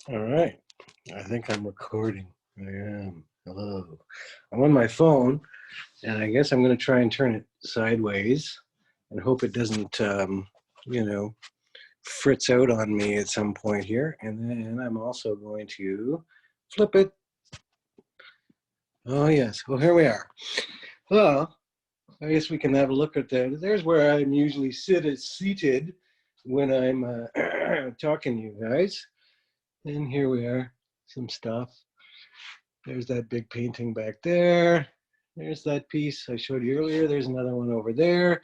All right. I think I'm recording. I am. Hello. I'm on my phone, and I guess I'm going to try and turn it sideways and hope it doesn't, you know, fritz out on me at some point here. And then I'm also going to flip it. Oh, yes. Well, here we are. Well, I guess we can have a look at that. There's where I'm usually seated when I'm talking to you guys. And here we are. Some stuff. There's that big painting back there. There's that piece I showed you earlier. There's another one over there.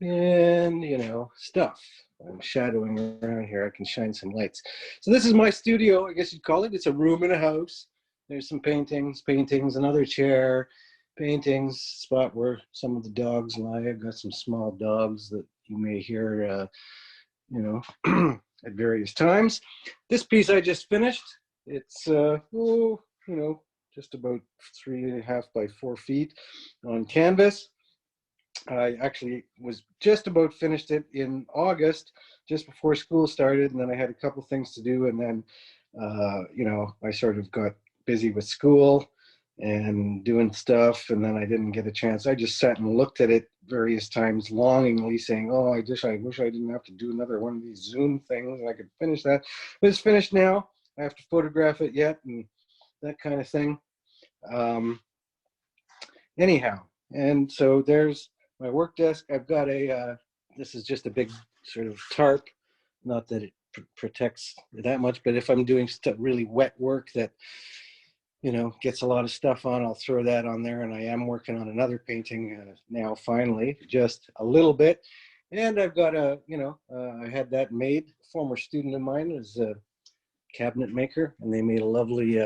And, stuff. I'm shadowing around here. I can shine some lights. So this is my studio, I guess you'd call it. It's a room in a house. There's some paintings, another chair, paintings, spot where some of the dogs lie. I've got some small dogs that you may hear, at various times. This piece I just finished. It's, just about 3.5 by 4 feet on canvas. I actually was just about finished it in August, just before school started, and then I had a couple things to do, and then, I sort of got busy with school and doing stuff, and then I didn't get a chance. I just sat and looked at it various times longingly, saying, oh, I wish I didn't have to do another one of these Zoom things, and I could finish that. But it's finished now. I have to photograph it yet, and that kind of thing. Anyhow, and so there's my work desk. I've got this is just a big sort of tarp, not that it protects that much, but if I'm doing really wet work that, gets a lot of stuff on, I'll throw that on there. And I am working on another painting now, finally, just a little bit. And I've got I had that made. A former student of mine is a cabinet maker, and they made a lovely,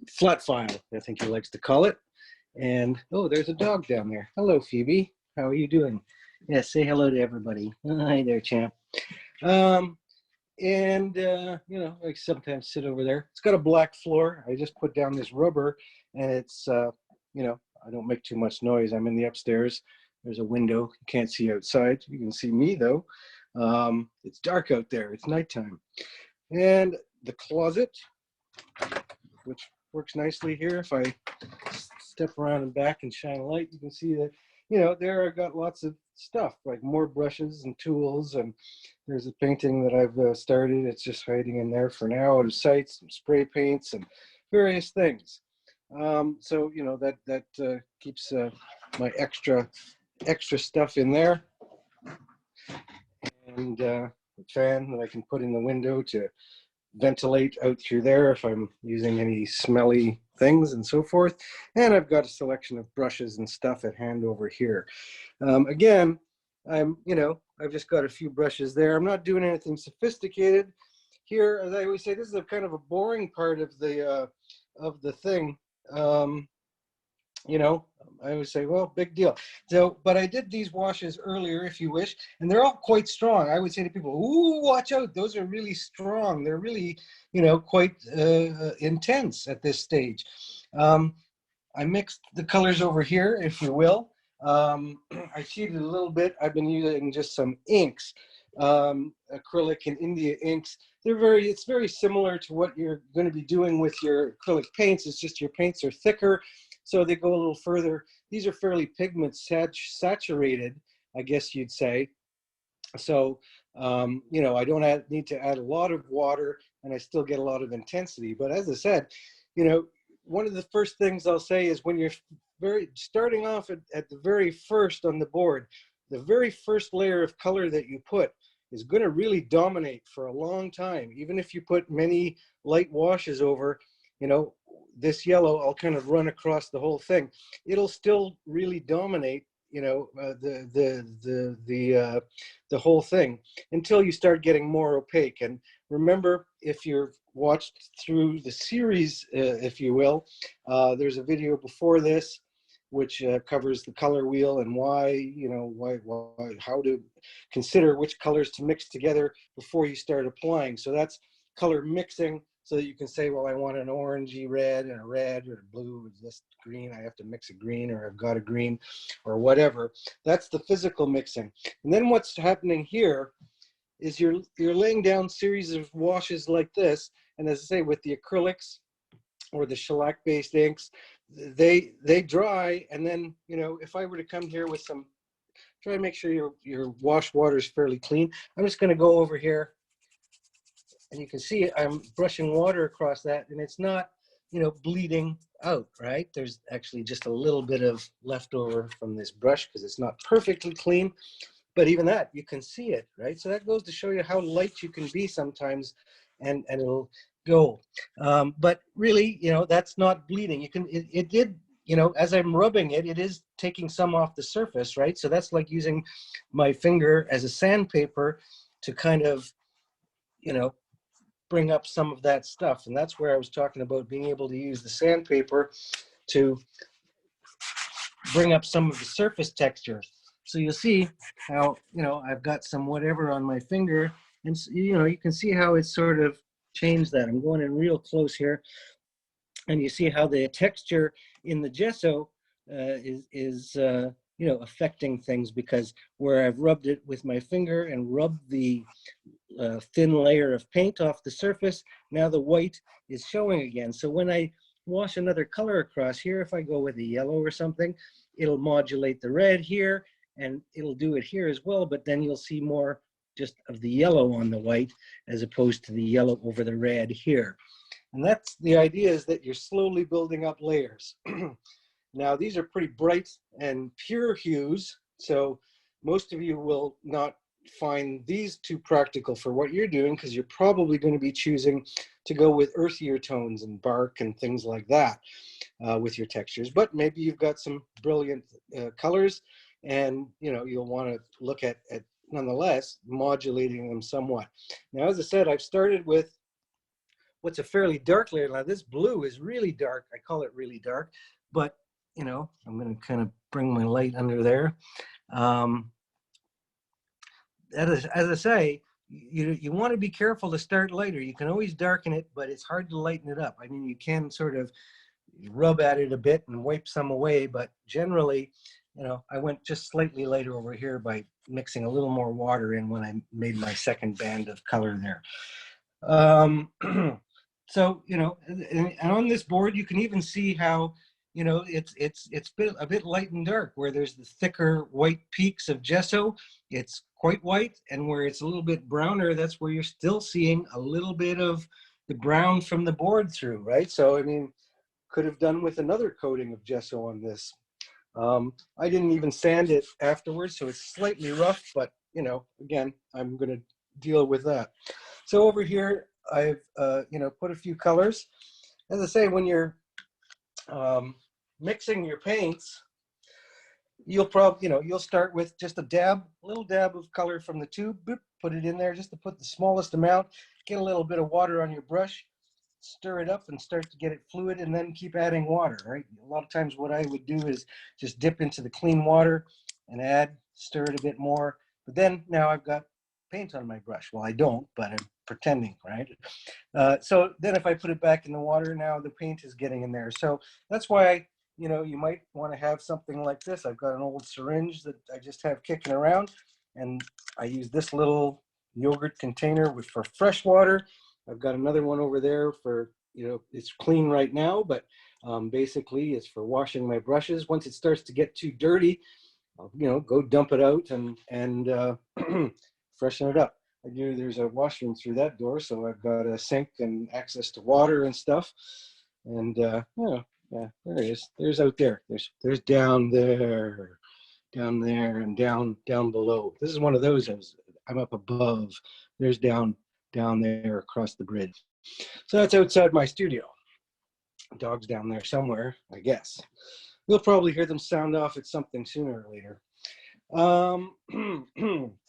flat file, I think he likes to call it. And oh, there's a dog down there. Hello, Phoebe. How are you doing? Yeah, say hello to everybody. Hi there, champ. I sometimes sit over there. It's got a black floor. I just put down this rubber, and it's, I don't make too much noise. I'm in the upstairs. There's a window. You can't see outside. You can see me, though. It's dark out there. It's nighttime. And the closet, which works nicely here. If I step around and back and shine a light, you can see that, there I've got lots of stuff, like more brushes and tools. And there's a painting that I've started. It's just hiding in there for now, out of sight, some spray paints and various things. So, that keeps my extra stuff in there. And a fan that I can put in the window to ventilate out through there if I'm using any smelly things and so forth. And I've got a selection of brushes and stuff at hand over here. Again, I've just got a few brushes there. I'm not doing anything sophisticated here. As I always say, this is a kind of a boring part of the thing. I always say, well, big deal. So, but I did these washes earlier, if you wish, and they're all quite strong. I would say to people, ooh, watch out. Those are really strong. They're really, quite intense at this stage. I mixed the colors over here, if you will. I cheated a little bit. I've been using just some inks, acrylic and India inks. It's very similar to what you're going to be doing with your acrylic paints. It's just your paints are thicker, so they go a little further. These are fairly pigment saturated, I guess you'd say. So, I don't need to add a lot of water, and I still get a lot of intensity. But as I said, one of the first things I'll say is when you're starting off at the very first on the board, the very first layer of color that you put is going to really dominate for a long time. Even if you put many light washes over, this yellow, I'll kind of run across the whole thing. It'll still really dominate, the whole thing until you start getting more opaque. And remember, if you've watched through the series, if you will, there's a video before this which covers the color wheel and why, how to consider which colors to mix together before you start applying. So that's color mixing, so that you can say, well, I want an orangey red and a red or a blue, this green, I have to mix a green, or I've got a green or whatever. That's the physical mixing. And then what's happening here is you're laying down series of washes like this, and as I say, with the acrylics or the shellac-based inks, they dry, and then, you know, if I were to come here with some, try to make sure your wash water is fairly clean. I'm just going to go over here, and you can see I'm brushing water across that, and it's not, you know, bleeding out, right? There's actually just a little bit of leftover from this brush because it's not perfectly clean, but even that, you can see it, right? So that goes to show you how light you can be sometimes, and it'll go. But really, you know, that's not bleeding. You can, it did, you know, as I'm rubbing it, it is taking some off the surface, right? So that's like using my finger as a sandpaper to kind of, you know, bring up some of that stuff. And that's where I was talking about being able to use the sandpaper to bring up some of the surface texture. So you'll see how, you know, I've got some whatever on my finger, and you know, you can see how it's sort of changed that. I'm going in real close here, and you see how the texture in the gesso is you know, affecting things, because where I've rubbed it with my finger and rubbed the thin layer of paint off the surface, now the white is showing again. So when I wash another color across here, if I go with a yellow or something, it'll modulate the red here, and it'll do it here as well, but then you'll see more just of the yellow on the white as opposed to the yellow over the red here. And that's the idea, is that you're slowly building up layers. Now, these are pretty bright and pure hues, so most of you will not find these too practical for what you're doing, because you're probably going to be choosing to go with earthier tones and bark and things like that with your textures. But maybe you've got some brilliant colors, and you know, you'll want to look at nonetheless modulating them somewhat. Now, as I said, I've started with what's a fairly dark layer. Now, this blue is really dark. I call it really dark, but you know, I'm going to kind of bring my light under there. As I say, you want to be careful to start lighter. You can always darken it, but it's hard to lighten it up. I mean, you can sort of rub at it a bit and wipe some away, but generally, you know, I went just slightly lighter over here by mixing a little more water in when I made my second band of color there. So, you know, and on this board, you can even see how, you know, it's a bit light and dark. Where there's the thicker white peaks of gesso, it's quite white, and where it's a little bit browner, that's where you're still seeing a little bit of the brown from the board through, right? So, I mean, could have done with another coating of gesso on this. I didn't even sand it afterwards, so it's slightly rough, but, you know, again, I'm going to deal with that. So over here, I've, you know, put a few colors. As I say, when you're mixing your paints, you'll probably, you know, you'll start with just a little dab of color from the tube, boop, put it in there just to put the smallest amount, get a little bit of water on your brush, stir it up and start to get it fluid, and then keep adding water, right? A lot of times what I would do is just dip into the clean water and add, stir it a bit more, but then now I've got paint on my brush. Well, I don't, but I'm pretending, right? So then if I put it back in the water, now the paint is getting in there. So that's why, you know, you might want to have something like this. I've got an old syringe that I just have kicking around, and I use this little yogurt container for fresh water. I've got another one over there for, you know, it's clean right now, but basically it's for washing my brushes. Once it starts to get too dirty, I'll, you know, go dump it out and freshen it up. I knew there's a washroom through that door, so I've got a sink and access to water and stuff. And you know, yeah, there it is. There's out there. There's down there, and down below. This is one of those. I'm up above. There's down there across the bridge. So that's outside my studio. Dog's down there somewhere, I guess. We'll probably hear them sound off at something sooner or later.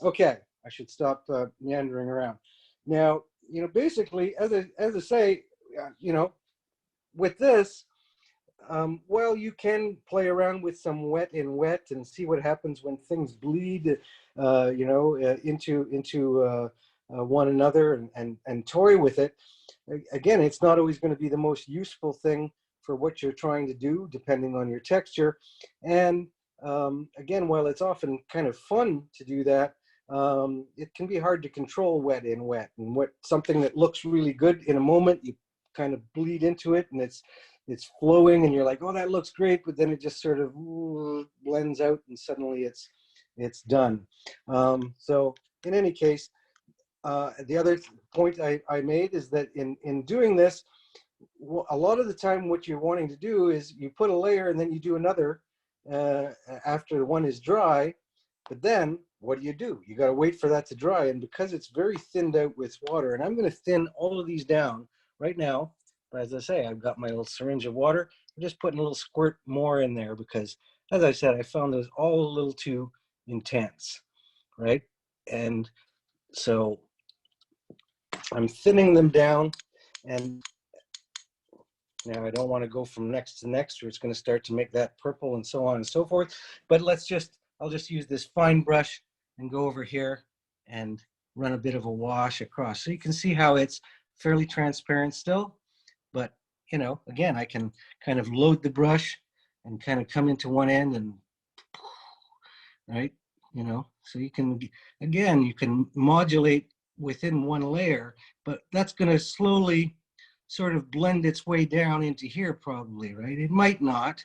Okay, I should stop meandering around. Now, you know, basically, as I say, you know, with this, well, you can play around with some wet in wet and see what happens when things bleed, you know, into one another, and toy with it. Again, it's not always going to be the most useful thing for what you're trying to do, depending on your texture. And again, while it's often kind of fun to do that, it can be hard to control wet in wet. And something that looks really good in a moment, you kind of bleed into it and it's flowing and you're like, oh, that looks great, but then it just sort of blends out and suddenly it's done. So in any case, the other point I made is that in doing this, a lot of the time what you're wanting to do is you put a layer and then you do another after one is dry, but then what do? You got to wait for that to dry, and because it's very thinned out with water, and I'm going to thin all of these down right now. But as I say, I've got my little syringe of water. I'm just putting a little squirt more in there because, as I said, I found those all a little too intense, right? And so I'm thinning them down, and now I don't want to go from next to next, or it's going to start to make that purple and so on and so forth. But I'll just use this fine brush and go over here and run a bit of a wash across. So you can see how it's fairly transparent still, but you know, again, I can kind of load the brush and kind of come into one end and, right, you know, so you can, again, you can modulate within one layer, but that's going to slowly sort of blend its way down into here probably, right? It might not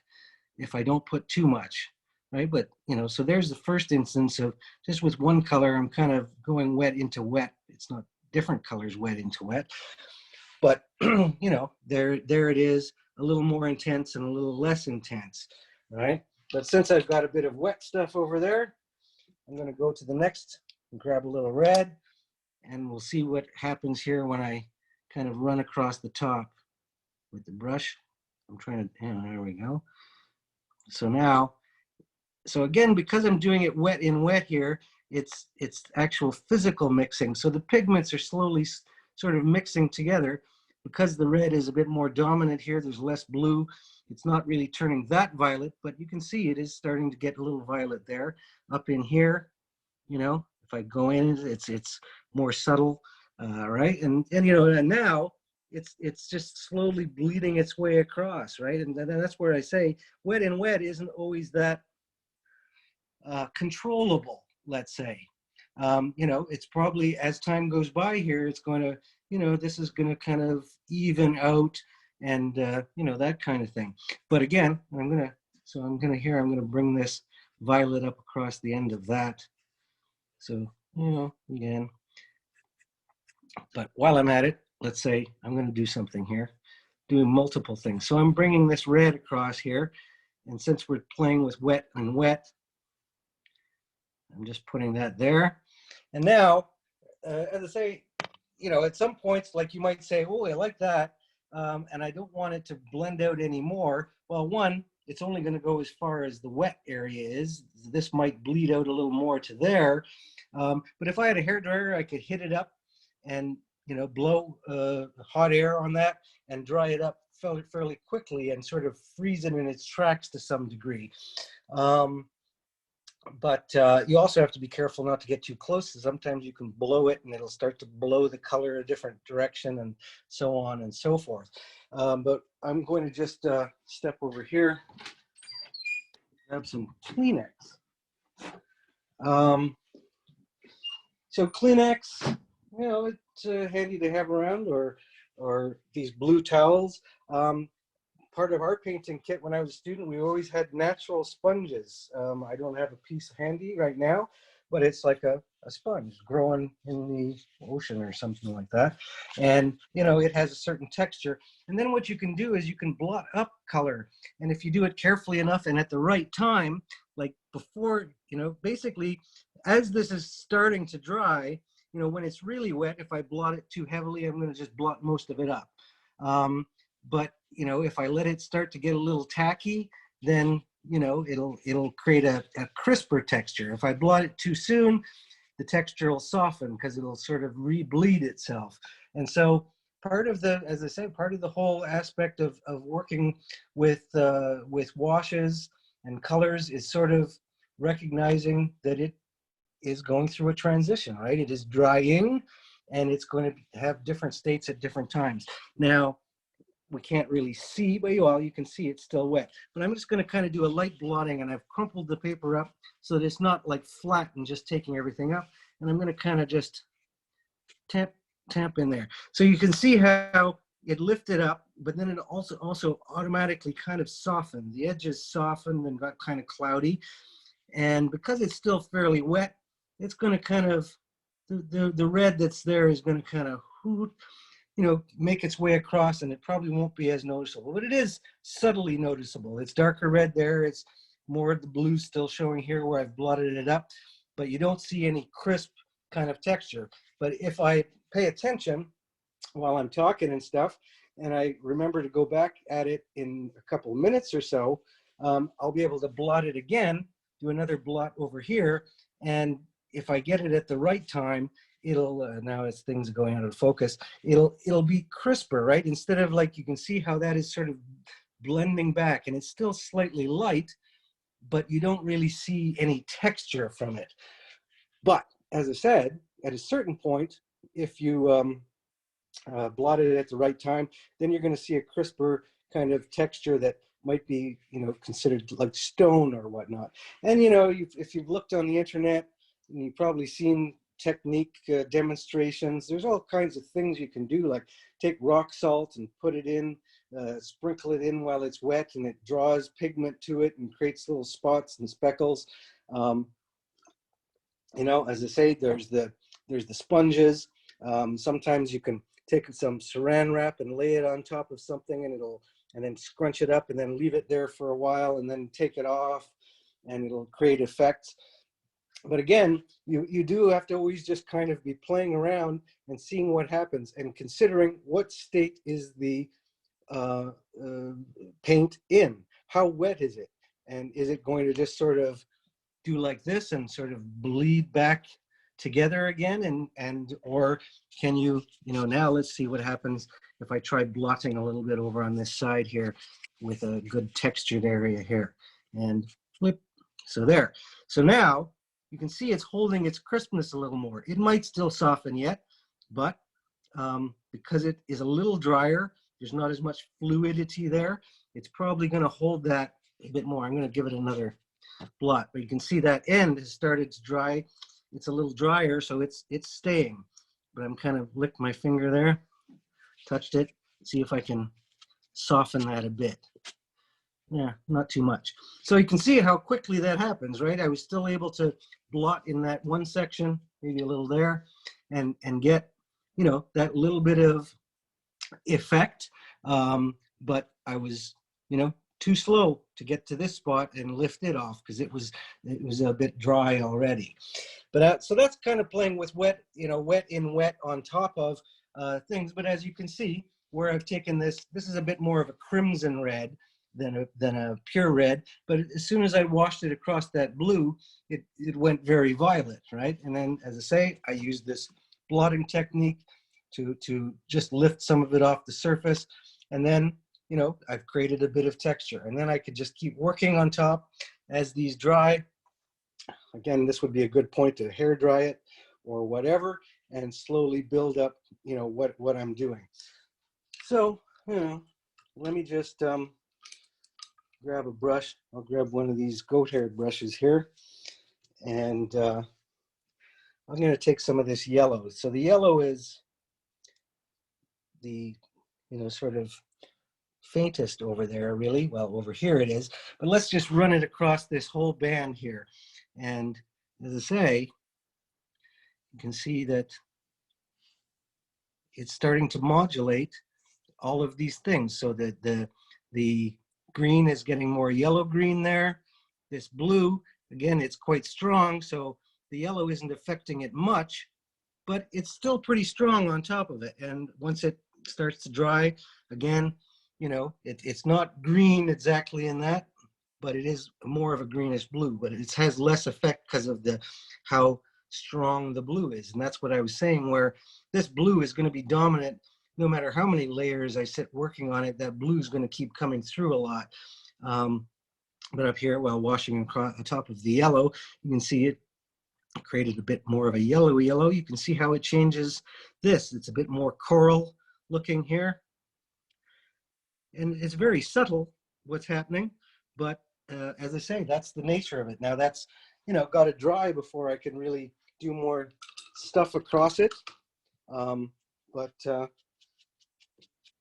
if I don't put too much, right? But, you know, so there's the first instance of just with one color, I'm kind of going wet into wet. It's not different colors wet into wet, but, you know, there it is, a little more intense and a little less intense, right? But since I've got a bit of wet stuff over there, I'm going to go to the next and grab a little red, and we'll see what happens here when I kind of run across the top with the brush. I'm trying to, there we go. So now, so again, because I'm doing it wet in wet here, it's actual physical mixing. So the pigments are slowly sort of mixing together. Because the red is a bit more dominant here, there's less blue. It's not really turning that violet, but you can see it is starting to get a little violet there. Up in here, you know, if I go in, it's more subtle, right? And you know, and now it's just slowly bleeding its way across, right? And then that's where I say wet in wet isn't always that controllable, let's say. You know, it's probably as time goes by here, it's going to, you know, this is going to kind of even out and, you know, that kind of thing. But again, I'm going to bring this violet up across the end of that. So, you know, again, but while I'm at it, let's say I'm going to do something here, doing multiple things. So I'm bringing this red across here. And since we're playing with wet and wet, I'm just putting that there. And now, as I say, you know, at some points, like you might say, oh, I like that, and I don't want it to blend out anymore. Well, one, it's only going to go as far as the wet area is. This might bleed out a little more to there. But if I had a hairdryer, I could hit it up and, you know, blow hot air on that and dry it up fairly quickly and sort of freeze it in its tracks to some degree. But you also have to be careful not to get too close. Sometimes you can blow it and it'll start to blow the color a different direction and so on and so forth. But I'm going to just step over here, grab some Kleenex. So Kleenex, you know, it's handy to have around, or these blue towels. Part of our painting kit when I was a student, we always had natural sponges. I don't have a piece handy right now, but it's like a sponge growing in the ocean or something like that. And, you know, it has a certain texture. And then what you can do is you can blot up color. And if you do it carefully enough and at the right time, like before, you know, basically as this is starting to dry, you know, when it's really wet, if I blot it too heavily, I'm going to just blot most of it up. But, you know, if I let it start to get a little tacky, then, you know, it'll create a crisper texture. If I blot it too soon, the texture will soften because it'll sort of re-bleed itself. And so part of the, as I say, part of the whole aspect of working with washes and colors is sort of recognizing that it is going through a transition, right? It is drying and it's going to have different states at different times. Now, we can't really see, but you can see it's still wet. But I'm just going to kind of do a light blotting, and I've crumpled the paper up so that it's not like flat and just taking everything up. and I'm going to kind of just tap in there. So you can see how it lifted up, but then it also automatically kind of softened. The edges softened and got kind of cloudy. And because it's still fairly wet, it's going to kind of, the red that's there is going to kind of, make its way across, and it probably won't be as noticeable, but it is subtly noticeable. It's darker red there. It's more of the blue still showing here where I've blotted it up, but you don't see any crisp kind of texture. But if I pay attention while I'm talking and stuff, and I remember to go back at it in a couple of minutes or so, I'll be able to blot it again, do another blot over here, and if I get it at the right time, it'll, now as things are going out of focus, it'll be crisper, right? Instead of, like, you can see how that is sort of blending back, and it's still slightly light, but you don't really see any texture from it. But as I said, at a certain point, if you blotted it at the right time, then you're going to see a crisper kind of texture that might be, considered like stone or whatnot. And, if you've looked on the internet, and you've probably seen technique demonstrations, there's all kinds of things you can do, like take rock salt and put it in, sprinkle it in while it's wet, and it draws pigment to it and creates little spots and speckles. As I say, there's the sponges. Sometimes you can take some saran wrap and lay it on top of something, and then scrunch it up and then leave it there for a while and then take it off, and it'll create effects. But again, you do have to always just kind of be playing around and seeing what happens, and considering what state is the paint in. How wet is it? And is it going to just sort of do like this and sort of bleed back together again? Or can you, now let's see what happens if I try blotting a little bit over on this side here with a good textured area here, and flip. So there. So now you can see it's holding its crispness a little more. It might still soften yet, but because it is a little drier, there's not as much fluidity there, it's probably going to hold that a bit more. I'm going to give it another blot, but you can see that end has started to dry. It's a little drier, so it's staying. But I'm kind of licked my finger there, touched it, see if I can soften that a bit. Yeah, not too much. So you can see how quickly that happens, right? I was still able to blot in that one section, maybe a little there, and get, that little bit of effect. But I was, too slow to get to this spot and lift it off because it was a bit dry already. But so that's kind of playing with wet, wet in wet on top of things. But as you can see, where I've taken this is a bit more of a crimson red than a pure red. But as soon as I washed it across that blue, it went very violet, right? And then, as I say, I used this blotting technique to just lift some of it off the surface. And then, I've created a bit of texture. And then I could just keep working on top as these dry. Again, this would be a good point to hair dry it or whatever, and slowly build up, what I'm doing. So, let me just grab a brush. I'll grab one of these goat hair brushes here, and I'm going to take some of this yellow. So the yellow is the, sort of faintest over there, really. Well, over here it is, but let's just run it across this whole band here. And as I say, you can see that it's starting to modulate all of these things, so that the green is getting more yellow green there. This blue, again, it's quite strong, so the yellow isn't affecting it much, but it's still pretty strong on top of it. And once it starts to dry, again, it's not green exactly in that, but it is more of a greenish blue, but it has less effect because of how strong the blue is. And that's what I was saying, where this blue is going to be dominant no matter how many layers I sit working on it. That blue is going to keep coming through a lot. But up here, while washing on top of the yellow, you can see it created a bit more of a yellowy yellow. You can see how it changes this. It's a bit more coral looking here. And it's very subtle what's happening, but as I say, that's the nature of it. Now that's, got to dry before I can really do more stuff across it. But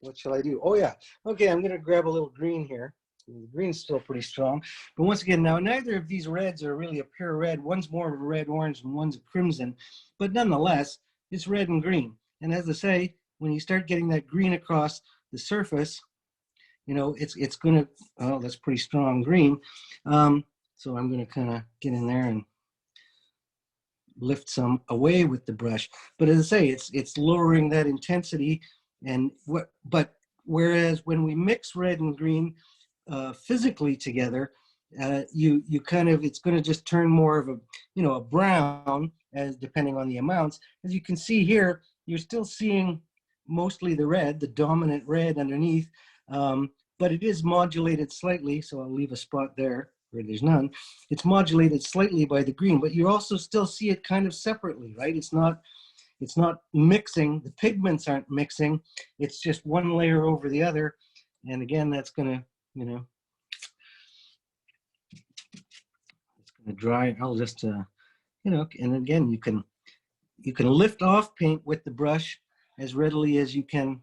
what shall I do? Oh yeah, okay, I'm gonna grab a little green here. The green's still pretty strong. But once again, now neither of these reds are really a pure red. One's more of a red-orange and one's a crimson. But nonetheless, it's red and green. And as I say, when you start getting that green across the surface, you know, it's gonna, oh, that's pretty strong green. So I'm gonna kind of get in there and lift some away with the brush. But as I say, it's lowering that intensity. And but whereas when we mix red and green physically together, you kind of, it's going to just turn more of a, you know, a brown, as depending on the amounts. As you can see here, you're still seeing mostly the red, the dominant red underneath, but it is modulated slightly. So I'll leave a spot there where there's none. It's modulated slightly by the green, but you also still see it kind of separately, right? It's not mixing. The pigments aren't mixing. It's just one layer over the other. And again, that's gonna, you know, it's gonna dry. I'll just, you know, and again, you can lift off paint with the brush as readily as you can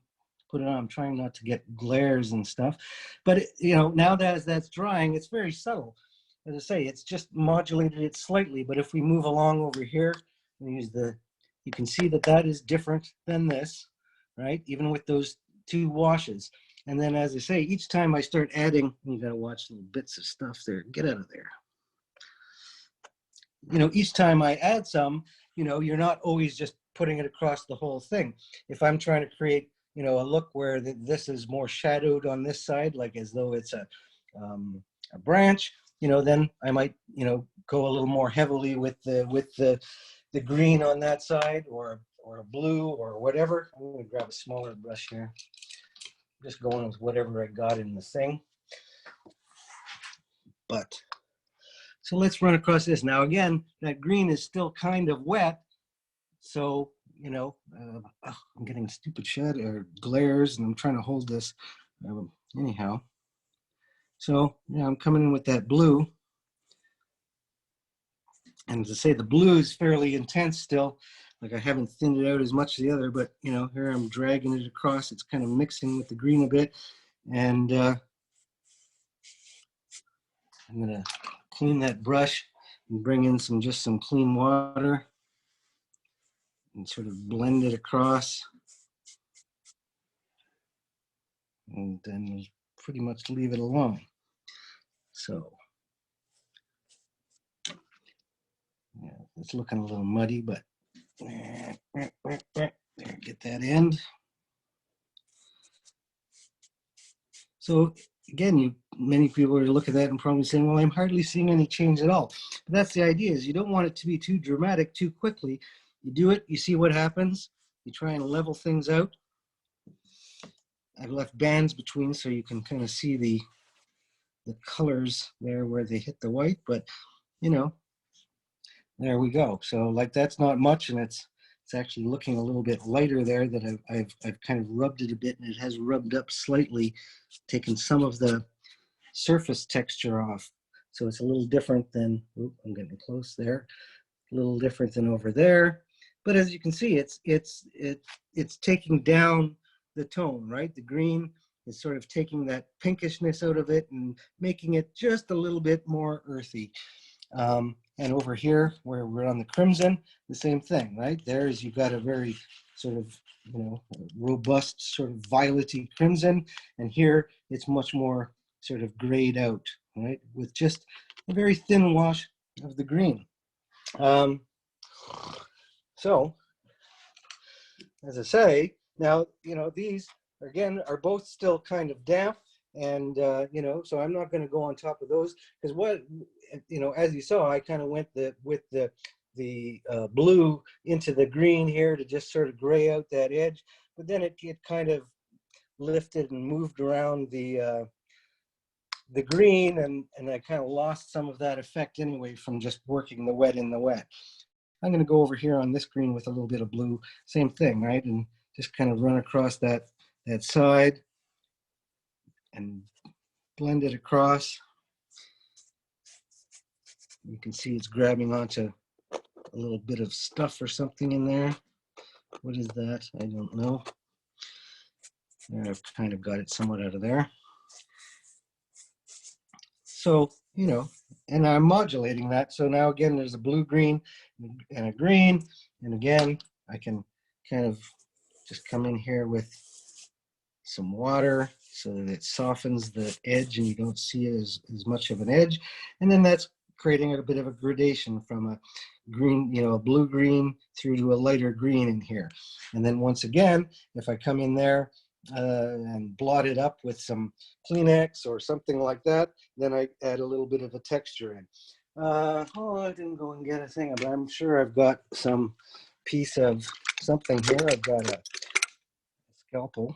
put it on. I'm trying not to get glares and stuff, but you know, now that as that's drying, it's very subtle. As I say, it's just modulated it slightly. But if we move along over here and use the, you can see that that is different than this, right? Even with those two washes. And then, as I say, each time I start adding, you gotta watch little bits of stuff there. Get out of there. You know, each time I add some, you know, you're not always just putting it across the whole thing. If I'm trying to create, you know, a look where this is more shadowed on this side, like as though it's a branch, you know, then I might, you know, go a little more heavily with the green on that side, or a blue or whatever. I'm going to grab a smaller brush here. Just going with whatever I got in the thing. But so let's run across this. Now again, that green is still kind of wet. So, you know, I'm getting stupid shed or glares, and I'm trying to hold this anyhow. So, yeah, I'm coming in with that blue. And as I say, the blue is fairly intense still. Like I haven't thinned it out as much as the other, but you know, here I'm dragging it across. It's kind of mixing with the green a bit. And I'm gonna clean that brush and bring in just some clean water and sort of blend it across. And then pretty much leave it alone. So, yeah, it's looking a little muddy, but there, get that end. So again, many people are looking at that and probably saying, well, I'm hardly seeing any change at all. But that's the idea, is you don't want it to be too dramatic too quickly. You do it, you see what happens, you try and level things out. I've left bands between so you can kind of see the colors there where they hit the white, but you know, there we go. So like that's not much, and it's actually looking a little bit lighter there. That I've kind of rubbed it a bit, and it has rubbed up slightly, taken some of the surface texture off. So it's a little different than, I'm getting close there, a little different than over there. But as you can see, it's taking down the tone, right? The green is sort of taking that pinkishness out of it and making it just a little bit more earthy. And over here, where we're on the crimson, the same thing, right? There's, you've got a very sort of, you know, robust sort of violety crimson. And here, it's much more sort of grayed out, right? With just a very thin wash of the green. So, as I say, now, you know, these, again, are both still kind of damp. And, you know, so I'm not going to go on top of those, because what, you know, as you saw, I kind of went with the blue into the green here to just sort of gray out that edge. But then it kind of lifted and moved around the green, and I kind of lost some of that effect anyway from just working the wet in the wet. I'm going to go over here on this green with a little bit of blue, same thing, right? And just kind of run across that side and blend it across. You can see it's grabbing onto a little bit of stuff or something in there. What is that? I don't know. I've kind of got it somewhat out of there. So, you know, and I'm modulating that. So now again, there's a blue, green, and a green. And again, I can kind of just come in here with some water so that it softens the edge and you don't see it as much of an edge. And then that's creating a bit of a gradation from a green, you know, a blue green through to a lighter green in here. And then once again, if I come in there and blot it up with some Kleenex or something like that, then I add a little bit of a texture in. Oh, I didn't go and get a thing, but I'm sure I've got some piece of something here. I've got a scalpel.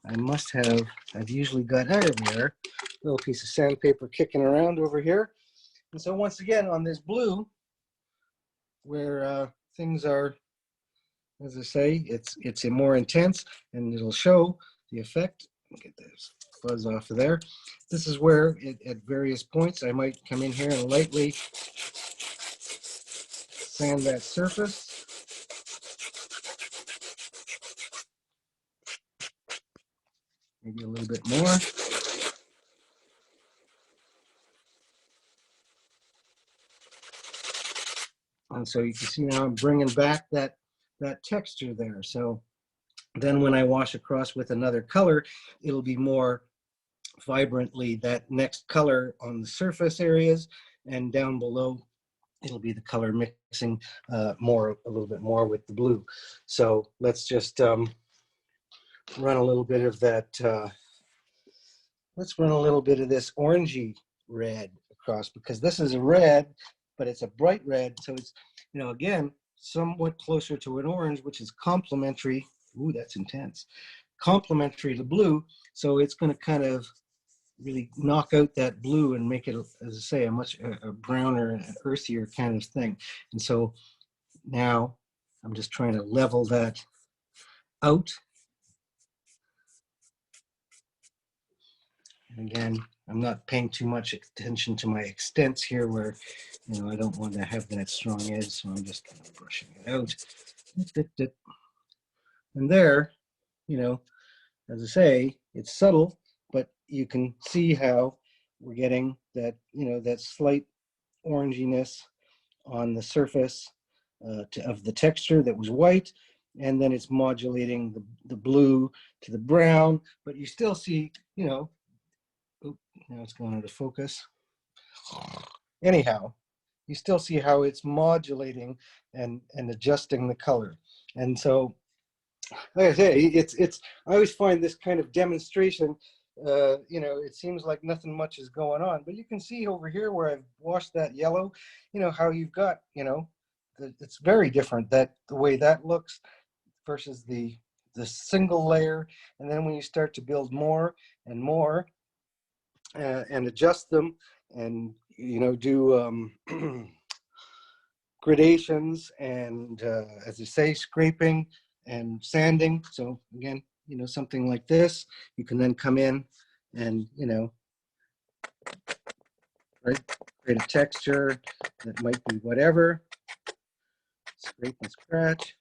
I must have, I've usually got out of there, a little piece of sandpaper kicking around over here. And so once again, on this blue, where things are, as I say, it's more intense and it'll show the effect. Get this fuzz off of there. This is where, at various points, I might come in here and lightly sand that surface. Maybe a little bit more. And so you can see now I'm bringing back that texture there. So then when I wash across with another color, it'll be more vibrantly that next color on the surface areas, and down below it'll be the color mixing a little bit more with the blue. So let's just run a little bit of that. Let's run a little bit of this orangey red across, because this is a red, but it's a bright red. So it's, you know, again, somewhat closer to an orange, which is complementary. Ooh, that's intense. Complementary to blue. So it's going to kind of really knock out that blue and make it, as I say, a much a browner, earthier kind of thing. And so now I'm just trying to level that out. And again, I'm not paying too much attention to my extents here, where, you know, I don't want to have that strong edge, so I'm just kind of brushing it out. And there, you know, as I say, it's subtle, but you can see how we're getting that, you know, that slight oranginess on the surface of the texture that was white, and then it's modulating the blue to the brown, but you still see, you know, now it's going out of focus. Anyhow, you still see how it's modulating and adjusting the color. And so, like I say, I always find this kind of demonstration, you know, it seems like nothing much is going on, but you can see over here where I've washed that yellow, you know, how you've got, you know, it's very different, that the way that looks versus the single layer. And then when you start to build more and more and adjust them and, you know, do gradations and, as I say, scraping and sanding. So again, you know, something like this, you can then come in and, you know, right, create a texture that might be whatever, scrape and scratch,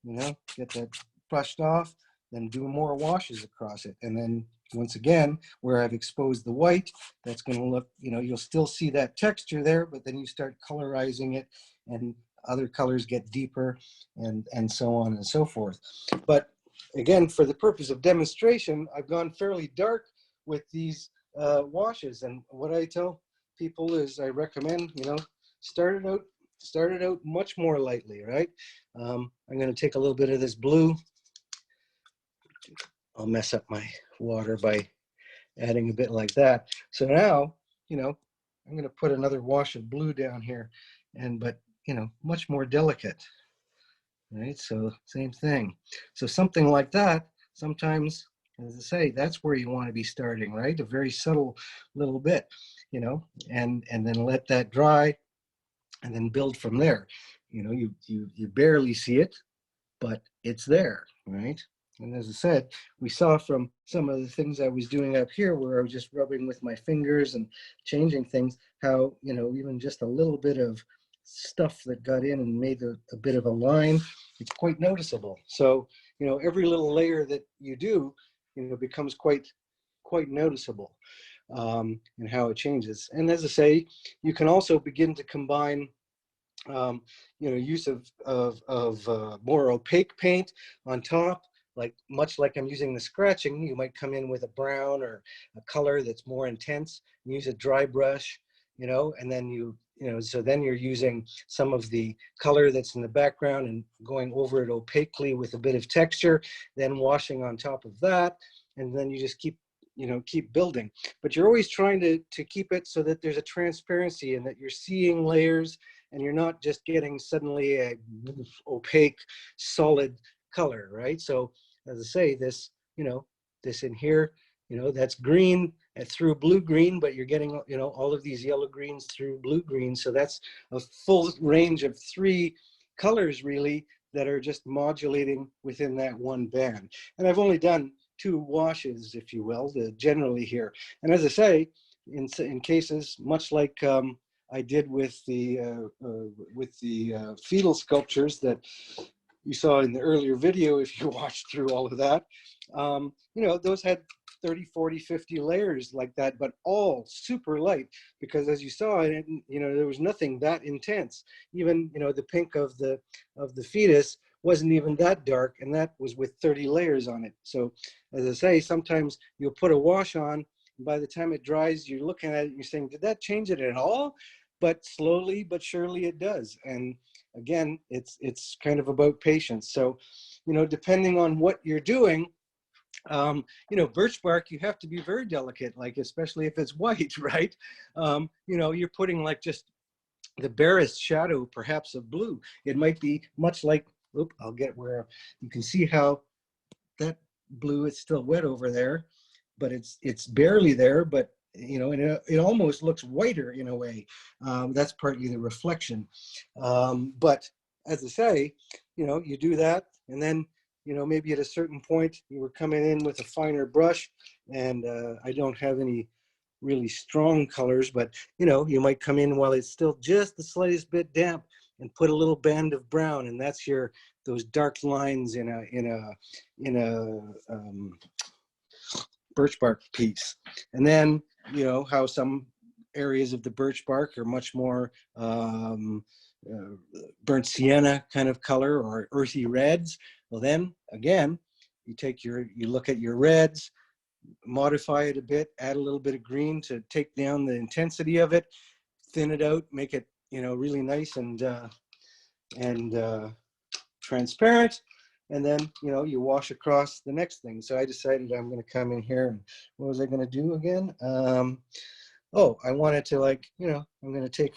you know, get that brushed off, then do more washes across it. And then once again, where I've exposed the white, that's going to look, you know, you'll still see that texture there, but then you start colorizing it and other colors get deeper and so on and so forth. But again, for the purpose of demonstration, I've gone fairly dark with these washes. And what I tell people is I recommend, you know, start it out much more lightly, right? I'm going to take a little bit of this blue. I'll mess up my water by adding a bit like that. So now, you know, I'm going to put another wash of blue down here, but, you know, much more delicate, right? So same thing. So something like that, sometimes, as I say, that's where you want to be starting, right? A very subtle little bit, you know, and then let that dry and then build from there. You know, you barely see it, but it's there, right? And as I said, we saw from some of the things I was doing up here where I was just rubbing with my fingers and changing things, how, you know, even just a little bit of stuff that got in and made a bit of a line, it's quite noticeable. So, every little layer that you do, becomes quite noticeable, and how it changes. And as I say, you can also begin to combine use of more opaque paint on top, like much like I'm using the scratching. You might come in with a brown or a color that's more intense, and use a dry brush, and then so then you're using some of the color that's in the background and going over it opaquely with a bit of texture, then washing on top of that, and then you just keep building. But you're always trying to keep it so that there's a transparency and that you're seeing layers, and you're not just getting suddenly a opaque solid color, right? So as I say, this this in here, that's green through blue green, but you're getting all of these yellow greens through blue green. So that's a full range of 3 colors really that are just modulating within that one band. And I've only done 2 washes, if you will, generally here. And as I say, in cases much like I did with the fetal sculptures that you saw in the earlier video, if you watched through all of that, those had 30, 40, 50 layers like that, but all super light, because as you saw, there was nothing that intense. Even, the pink of the fetus wasn't even that dark, and that was with 30 layers on it. So as I say, sometimes you'll put a wash on, and by the time it dries, you're looking at it and you're saying, did that change it at all? But slowly but surely it does. And again, it's kind of about patience. So, depending on what you're doing, birch bark, you have to be very delicate, like especially if it's white, right? You're putting like just the barest shadow, perhaps of blue. It might be much like, I'll get where you can see how that blue is still wet over there, but it's barely there, but and it almost looks whiter in a way. That's partly the reflection. But as I say, you do that, and then maybe at a certain point you were coming in with a finer brush, and I don't have any really strong colors, but you might come in while it's still just the slightest bit damp and put a little band of brown, and that's those dark lines in a birch bark piece. And then how some areas of the birch bark are much more burnt sienna kind of color or earthy reds. Well, then again, you look at your reds, modify it a bit, add a little bit of green to take down the intensity of it, thin it out, make it really nice and transparent, and then you wash across the next thing. So I decided I'm going to come in here, and what was I going to do again? I wanted to I'm going to take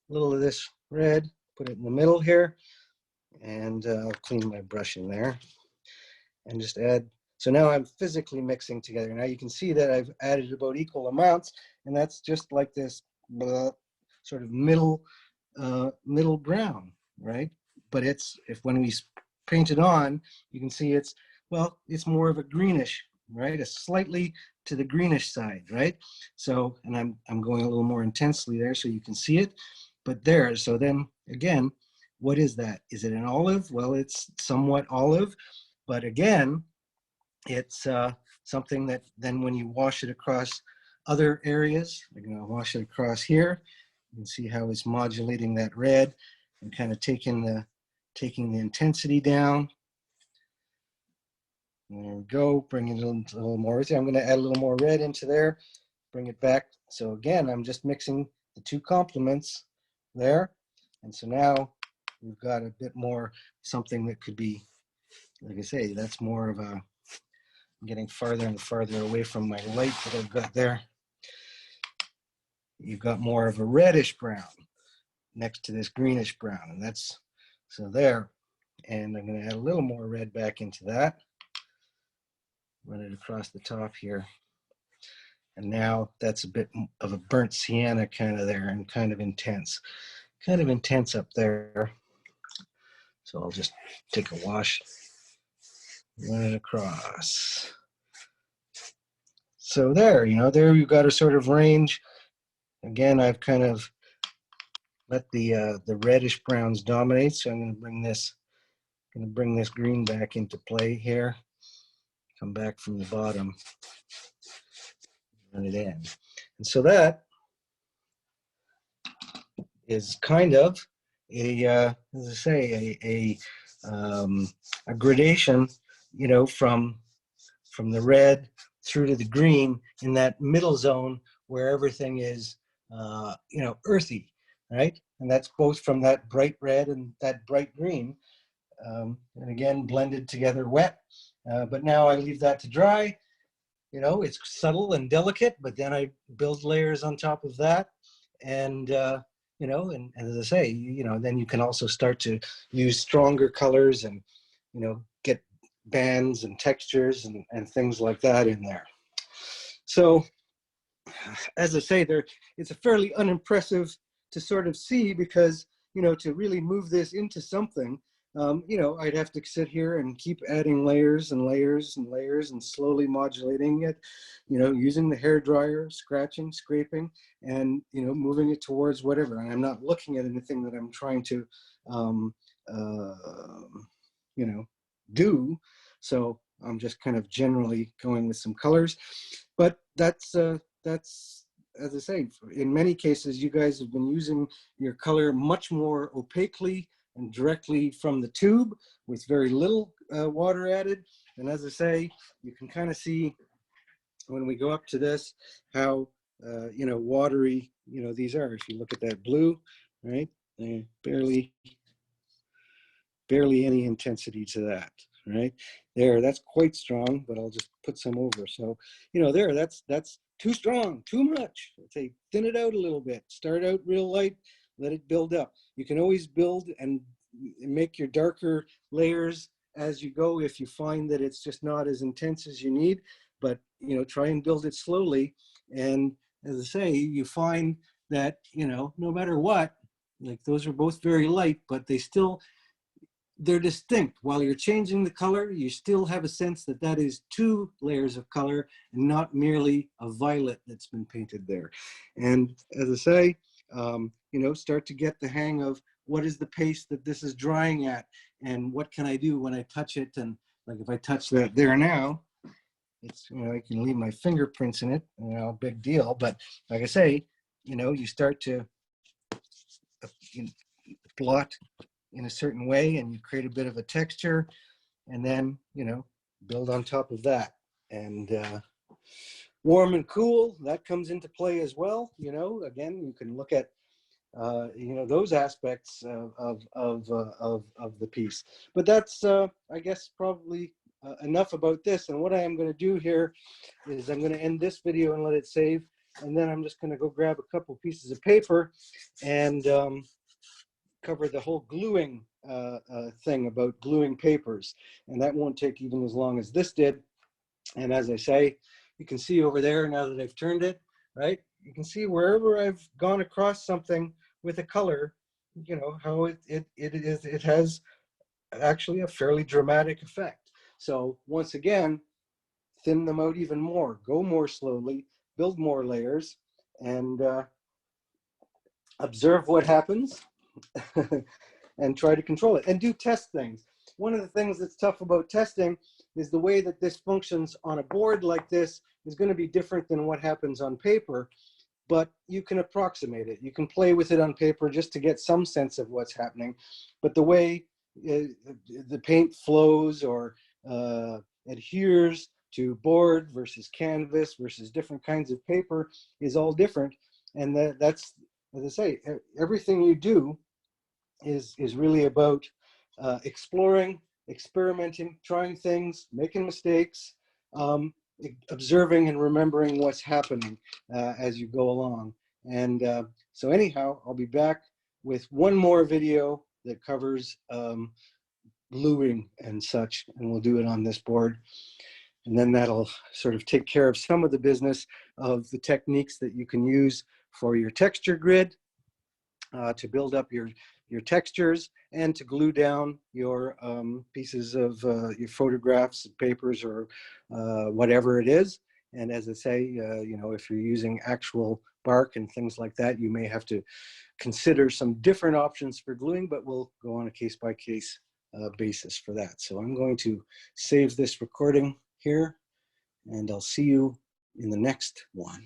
a little of this red, put it in the middle here, and I'll clean my brush in there and just add. So now I'm physically mixing together. Now you can see that I've added about equal amounts, and that's just like this sort of middle brown, right? But when we paint it on, you can see it's more of a greenish, right? A slightly to the greenish side, right? So, and I'm going a little more intensely there so you can see it, but there. So then again, what is that? Is it an olive? Well, it's somewhat olive, but again, it's something that then when you wash it across other areas, I'm going to wash it across here. You can see how it's modulating that red and kind of taking the intensity down. There we go, bring it a little more. I'm going to add a little more red into there, bring it back. So again, I'm just mixing the 2 complements there. And so now we've got a bit more something that could be, like I say, that's more of a, I'm getting farther and farther away from my light that I've got there. You've got more of a reddish brown next to this greenish brown, and that's, so there. And I'm going to add a little more red back into that. Run it across the top here. And now that's a bit of a burnt sienna kind of there, and kind of intense up there. So I'll just take a wash, run it across. So there, there you've got a sort of range. Again, I've kind of let the reddish browns dominate. So I'm going to bring this green back into play here. Come back from the bottom, run it in. And so that is kind of as I say, a gradation, from the red through to the green in that middle zone where everything is, earthy, right? And that's both from that bright red and that bright green. And again, blended together wet. But now I leave that to dry. It's subtle and delicate, but then I build layers on top of that. And, and as I say, then you can also start to use stronger colors and, get bands and textures and things like that in there. So as I say, it's a fairly unimpressive to sort of see because, to really move this into something, I'd have to sit here and keep adding layers and layers and layers and slowly modulating it, using the hair dryer, scratching, scraping, and, moving it towards whatever. And I'm not looking at anything that I'm trying to, do. So I'm just kind of generally going with some colors, but that's, as I say, in many cases, you guys have been using your color much more opaquely and directly from the tube with very little water added. And as I say, you can kind of see when we go up to this, how, watery, these are. If you look at that blue, right, barely any intensity to that, right? There, that's quite strong, but I'll just put some over. So, there, that's too strong, too much. I'd say thin it out a little bit. Start out real light, let it build up. You can always build and make your darker layers as you go if you find that it's just not as intense as you need, but, try and build it slowly. And as I say, you find that, no matter what, like those are both very light, but they're distinct. While you're changing the color, you still have a sense that that is two layers of color and not merely a violet that's been painted there. And as I say, start to get the hang of what is the pace that this is drying at and what can I do when I touch it. And like if I touch that there now, it's, I can leave my fingerprints in it, big deal. But like I say, you start to blot in a certain way and you create a bit of a texture and then, build on top of that. And warm and cool, that comes into play as well. Again, you can look at, those aspects of the piece. But that's, I guess, probably enough about this. And what I am going to do here is I'm going to end this video and let it save. And then I'm just going to go grab a couple pieces of paper and cover the whole gluing thing about gluing papers. And that won't take even as long as this did. And as I say, you can see over there, now that I've turned it, right? You can see wherever I've gone across something with a color, how it has actually a fairly dramatic effect. So once again, thin them out even more, go more slowly, build more layers, and observe what happens and try to control it and do test things. One of the things that's tough about testing is the way that this functions on a board like this is going to be different than what happens on paper, but you can approximate it. You can play with it on paper just to get some sense of what's happening. But the way the paint flows or adheres to board versus canvas versus different kinds of paper is all different. And that's, as I say, everything you do is really about exploring, experimenting, trying things, making mistakes, observing and remembering what's happening as you go along. And so anyhow, I'll be back with one more video that covers gluing and such, and we'll do it on this board. And then that'll sort of take care of some of the business of the techniques that you can use for your texture grid to build up your textures and to glue down your pieces of your photographs, papers, or whatever it is. And as I say, if you're using actual bark and things like that, you may have to consider some different options for gluing, but we'll go on a case-by-case basis for that. So I'm going to save this recording here, and I'll see you in the next one.